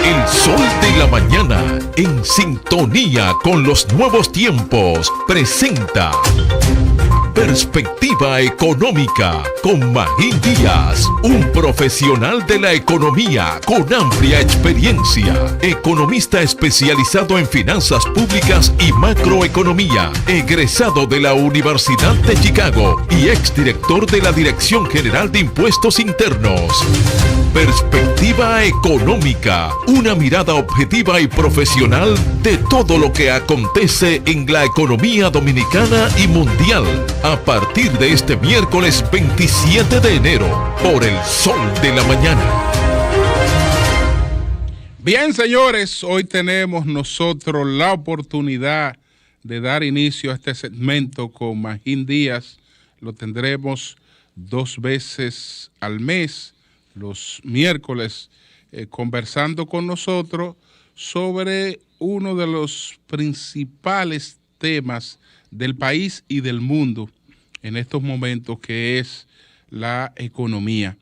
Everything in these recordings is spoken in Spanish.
El Sol de la Mañana, en sintonía con los nuevos tiempos, presenta Perspectiva Económica con Magín Díaz, un profesional de la economía con amplia experiencia, economista especializado en finanzas públicas y macroeconomía, egresado de la Universidad de Chicago y exdirector de la Dirección General de Impuestos Internos. Perspectiva Económica, una mirada objetiva y profesional de todo lo que acontece en la economía dominicana y mundial, a partir de este miércoles 27 de enero, por el Sol de la Mañana. Bien, señores, hoy tenemos nosotros la oportunidad de dar inicio a este segmento con Magín Díaz. Lo tendremos 2 veces al mes, los miércoles, conversando con nosotros sobre uno de los principales temas del país y del mundo en estos momentos, que es la economía.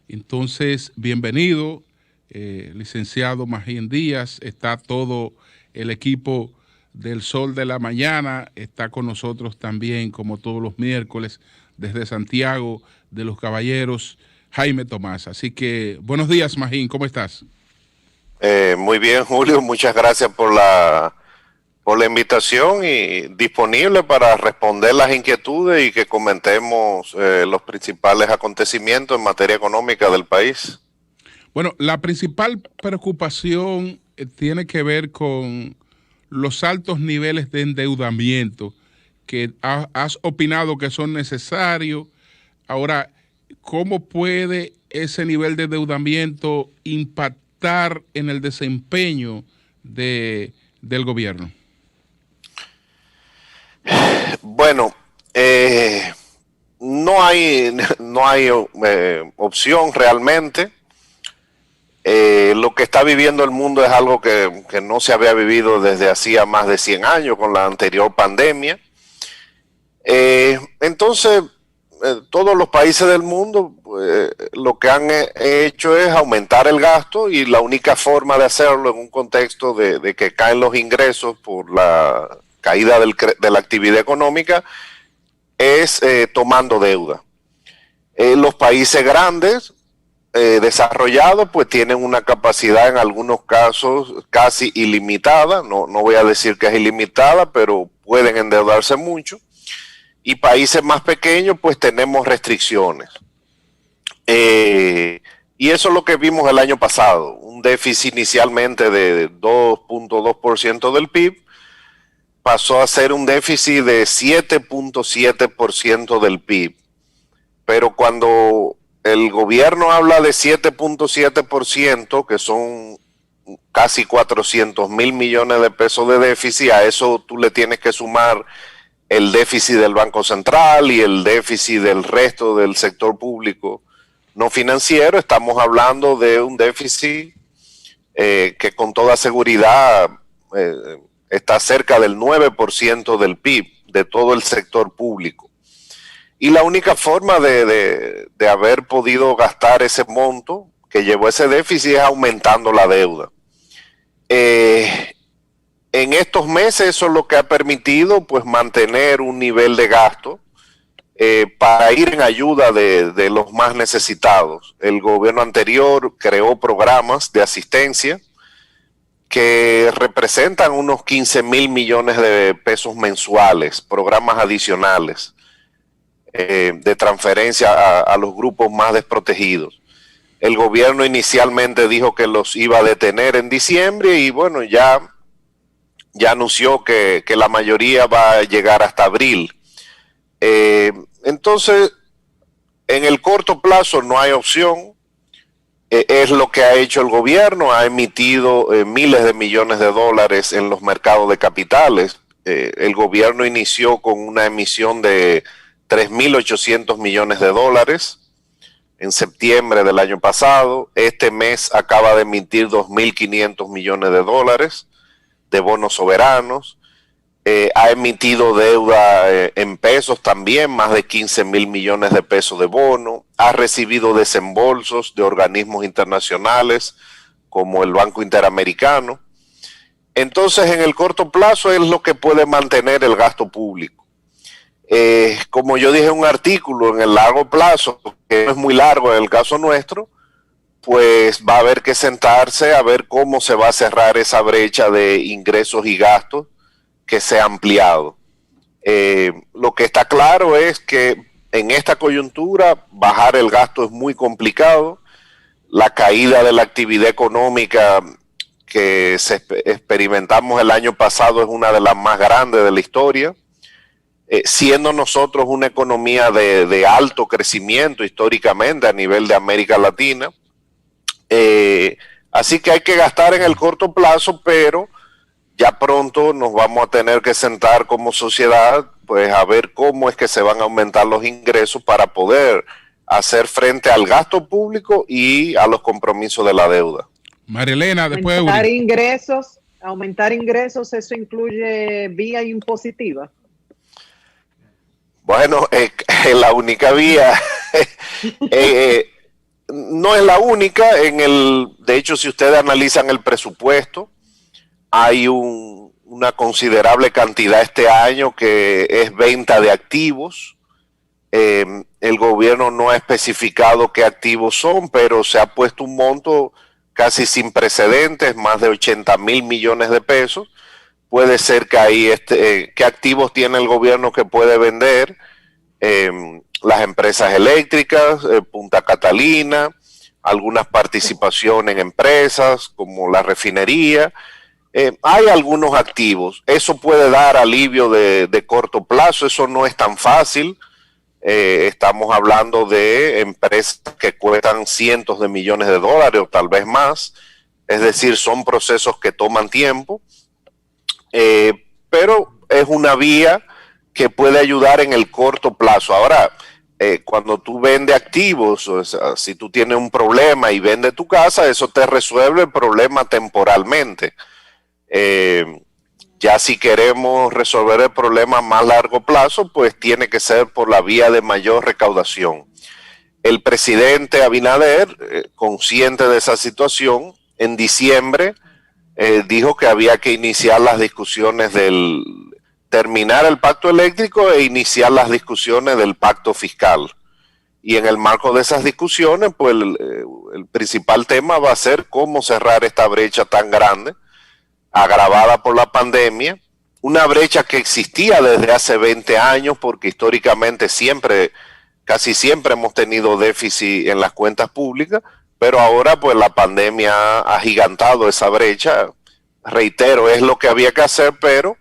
Entonces, bienvenido, licenciado Magín Díaz. Está todo el equipo del Sol de la Mañana, está con nosotros también, como todos los miércoles, desde Santiago de los Caballeros, Jaime Tomás. Así que, buenos días, Magín, ¿cómo estás? Muy bien, Julio, muchas gracias por la invitación y disponible para responder las inquietudes y que comentemos los principales acontecimientos en materia económica del país. Bueno, la principal preocupación tiene que ver con los altos niveles de endeudamiento que has opinado que son necesarios. Ahora, ¿cómo puede ese nivel de endeudamiento impactar en el desempeño del gobierno? Bueno, no hay opción realmente. Lo que está viviendo el mundo es algo que no se había vivido desde hacía más de 100 años con la anterior pandemia. Entonces, todos los países del mundo lo que han hecho es aumentar el gasto, y la única forma de hacerlo en un contexto de que caen los ingresos por la caída de la actividad económica es tomando deuda. Los países grandes, desarrollados, pues tienen una capacidad en algunos casos casi ilimitada. No voy a decir que es ilimitada, pero pueden endeudarse mucho. Y países más pequeños, pues tenemos restricciones. Y eso es lo que vimos el año pasado. Un déficit inicialmente de 2.2% del PIB pasó a ser un déficit de 7.7% del PIB. Pero cuando el gobierno habla de 7.7%, que son casi 400,000 millones de pesos de déficit, a eso tú le tienes que sumar el déficit del Banco Central y el déficit del resto del sector público no financiero. Estamos hablando de un déficit que con toda seguridad está cerca del 9% del PIB de todo el sector público. Y la única forma de haber podido gastar ese monto que llevó ese déficit es aumentando la deuda. En estos meses eso es lo que ha permitido, pues, mantener un nivel de gasto para ir en ayuda de los más necesitados. El gobierno anterior creó programas de asistencia que representan unos 15,000 millones de pesos mensuales, programas adicionales de transferencia a los grupos más desprotegidos. El gobierno inicialmente dijo que los iba a detener en diciembre, y bueno, ya anunció que la mayoría va a llegar hasta abril. Entonces, en el corto plazo no hay opción. Es lo que ha hecho el gobierno. Ha emitido miles de millones de dólares en los mercados de capitales. El gobierno inició con una emisión de 3.800 millones de dólares en septiembre del año pasado. Este mes acaba de emitir 2.500 millones de dólares de bonos soberanos. Ha emitido deuda en pesos también, más de 15,000 millones de pesos de bono. Ha recibido desembolsos de organismos internacionales como el Banco Interamericano. Entonces, en el corto plazo es lo que puede mantener el gasto público. Como yo dije en un artículo, en el largo plazo, que no es muy largo en el caso nuestro, pues va a haber que sentarse a ver cómo se va a cerrar esa brecha de ingresos y gastos que se ha ampliado. Lo que está claro es que en esta coyuntura bajar el gasto es muy complicado. La caída de la actividad económica que experimentamos el año pasado es una de las más grandes de la historia. Siendo nosotros una economía de alto crecimiento históricamente a nivel de América Latina. Así que hay que gastar en el corto plazo, pero ya pronto nos vamos a tener que sentar como sociedad pues a ver cómo es que se van a aumentar los ingresos para poder hacer frente al gasto público y a los compromisos de la deuda. Marilena, después de aumentar ingresos, eso incluye vía impositiva. Bueno, la única vía, no es la única. De hecho, si ustedes analizan el presupuesto, hay una considerable cantidad este año que es venta de activos. El gobierno no ha especificado qué activos son, pero se ha puesto un monto casi sin precedentes, más de 80,000 millones de pesos. Puede ser que ahí qué activos tiene el gobierno que puede vender, las empresas eléctricas, Punta Catalina, algunas participaciones en empresas como la refinería. Hay algunos activos. Eso puede dar alivio de corto plazo. Eso no es tan fácil. Estamos hablando de empresas que cuestan cientos de millones de dólares o tal vez más. Es decir, son procesos que toman tiempo. Pero es una vía que puede ayudar en el corto plazo. Ahora, cuando tú vendes activos, o sea, si tú tienes un problema y vendes tu casa, eso te resuelve el problema temporalmente. Ya si queremos resolver el problema a más largo plazo, pues tiene que ser por la vía de mayor recaudación. El presidente Abinader, consciente de esa situación, en diciembre dijo que había que iniciar las discusiones terminar el pacto eléctrico e iniciar las discusiones del pacto fiscal. Y en el marco de esas discusiones, pues el principal tema va a ser cómo cerrar esta brecha tan grande, agravada por la pandemia, una brecha que existía desde hace 20 años, porque históricamente casi siempre hemos tenido déficit en las cuentas públicas, pero ahora pues la pandemia ha agigantado esa brecha. Reitero, es lo que había que hacer, pero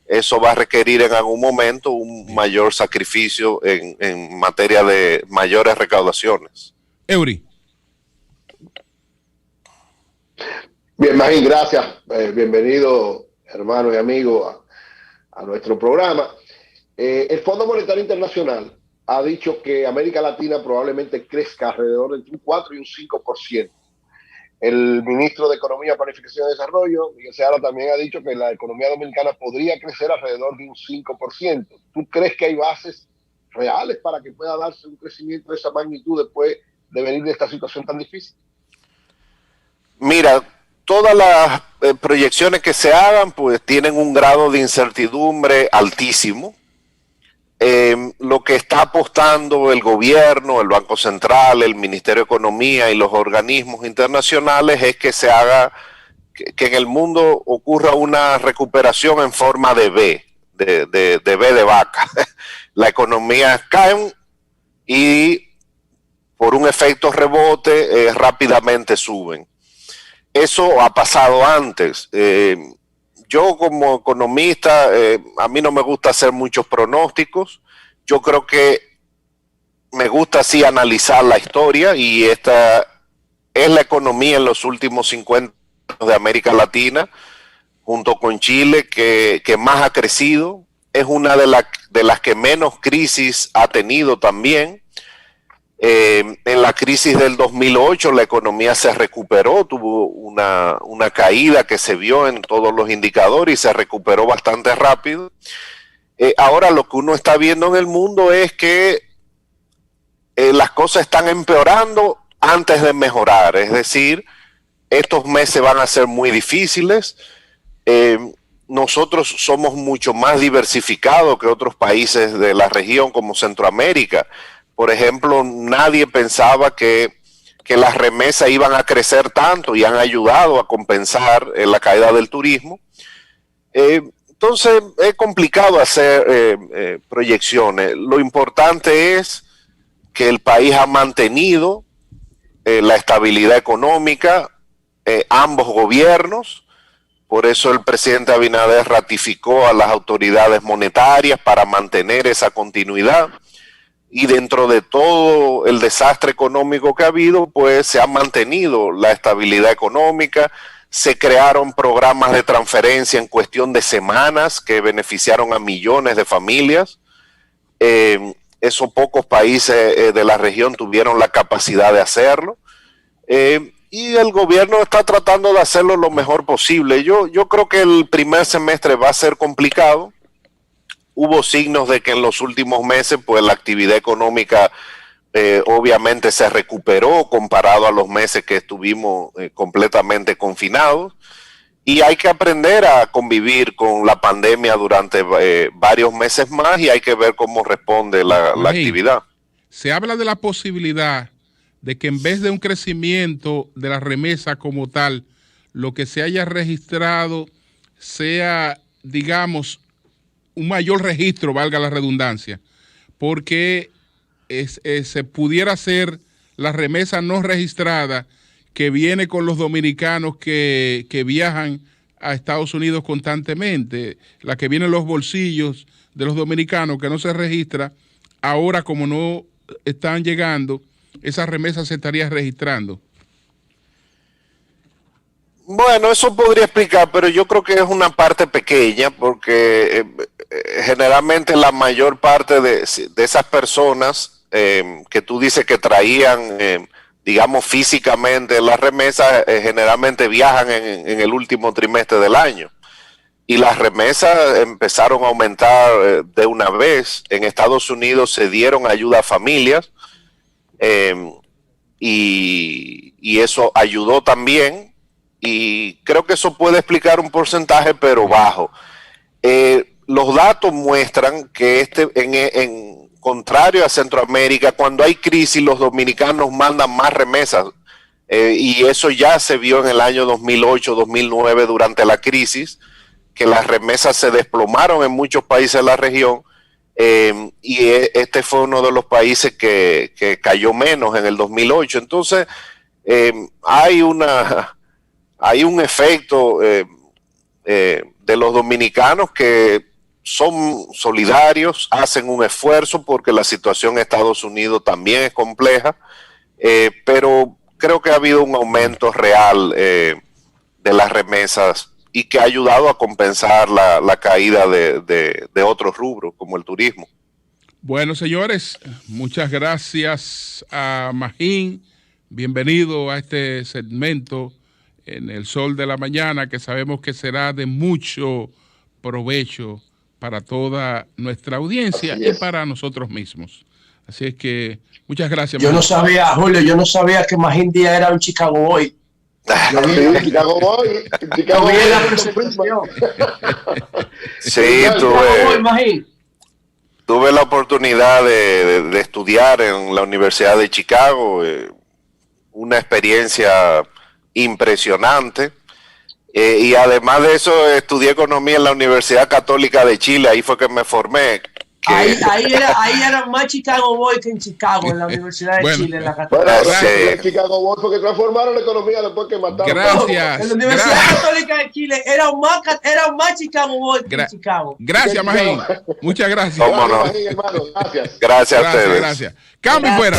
eso va a requerir en algún momento un mayor sacrificio en materia de mayores recaudaciones. Eury. Bien, Magín, gracias. Bienvenido, hermano y amigo, a nuestro programa. El Fondo Monetario Internacional ha dicho que América Latina probablemente crezca alrededor entre un 4 y un 5%. El ministro de Economía, Planificación y Desarrollo, Miguel Seara, también ha dicho que la economía dominicana podría crecer alrededor de un 5%. ¿Tú crees que hay bases reales para que pueda darse un crecimiento de esa magnitud después de venir de esta situación tan difícil? Mira, todas las proyecciones que se hagan pues tienen un grado de incertidumbre altísimo. Lo que está apostando el gobierno, el Banco Central, el Ministerio de Economía y los organismos internacionales es que se haga, que en el mundo ocurra una recuperación en forma de V, de V de vaca. La economía cae y por un efecto rebote rápidamente suben. Eso ha pasado antes. Yo como economista, a mí no me gusta hacer muchos pronósticos. Yo creo que me gusta sí analizar la historia, y esta es la economía en los últimos 50 años de América Latina, junto con Chile, que más ha crecido. Es una de las que menos crisis ha tenido también. En la crisis del 2008 la economía se recuperó, tuvo una caída que se vio en todos los indicadores y se recuperó bastante rápido. Ahora lo que uno está viendo en el mundo es que las cosas están empeorando antes de mejorar, es decir, estos meses van a ser muy difíciles. Nosotros somos mucho más diversificados que otros países de la región como Centroamérica. Por ejemplo, nadie pensaba que las remesas iban a crecer tanto y han ayudado a compensar la caída del turismo. Entonces es complicado hacer proyecciones. Lo importante es que el país ha mantenido la estabilidad económica, ambos gobiernos. Por eso el presidente Abinader ratificó a las autoridades monetarias para mantener esa continuidad. Y dentro de todo el desastre económico que ha habido, pues se ha mantenido la estabilidad económica. Se crearon programas de transferencia en cuestión de semanas que beneficiaron a millones de familias. Esos pocos países de la región tuvieron la capacidad de hacerlo. Y el gobierno está tratando de hacerlo lo mejor posible. Yo creo que el primer semestre va a ser complicado. Hubo signos de que en los últimos meses pues la actividad económica obviamente se recuperó comparado a los meses que estuvimos completamente confinados, y hay que aprender a convivir con la pandemia durante varios meses más, y hay que ver cómo responde la actividad. Se habla de la posibilidad de que en vez de un crecimiento de la remesa como tal, lo que se haya registrado sea, digamos, un mayor registro, valga la redundancia, porque se pudiera hacer la remesa no registrada que viene con los dominicanos que viajan a Estados Unidos constantemente, la que viene en los bolsillos de los dominicanos que no se registra. Ahora, como no están llegando, esa remesa se estaría registrando. Bueno, eso podría explicar, pero yo creo que es una parte pequeña, porque generalmente la mayor parte de esas personas que tú dices que traían, digamos, físicamente las remesas, generalmente viajan en el último trimestre del año. Y las remesas empezaron a aumentar de una vez. En Estados Unidos se dieron ayuda a familias, y eso ayudó también. Y creo que eso puede explicar un porcentaje, pero bajo. Los datos muestran que en contrario a Centroamérica, cuando hay crisis, los dominicanos mandan más remesas. Y eso ya se vio en el año 2008, 2009, durante la crisis, que las remesas se desplomaron en muchos países de la región. Y este fue uno de los países que cayó menos en el 2008. Entonces, hay un efecto de los dominicanos que son solidarios, hacen un esfuerzo, porque la situación en Estados Unidos también es compleja, pero creo que ha habido un aumento real de las remesas, y que ha ayudado a compensar la caída de otros rubros como el turismo. Bueno, señores, muchas gracias a Magín. Bienvenido a este segmento en el Sol de la Mañana, que sabemos que será de mucho provecho para toda nuestra audiencia y para nosotros mismos. Así es que muchas gracias. Yo no sabía, Julio, que Magín Díaz era un Chicago Boy. Chicago Boy. Chicago Boy. Sí, tuve la oportunidad de estudiar en la Universidad de Chicago, una experiencia impresionante. Y además de eso, estudié economía en la Universidad Católica de Chile. Ahí fue que me formé. Ahí era más Chicago Boy que en Chicago, en la Universidad de Chile, en la Católica. Bueno, Chicago Boy, porque transformaron la economía después que mataron. Gracias. En la Universidad Católica de Chile era un más Chicago Boy que en Chicago. Gracias, Magín. Muchas gracias. ¿Cómo no? Magín, hermano, gracias. Gracias a ustedes. Gracias. Cambio fuera.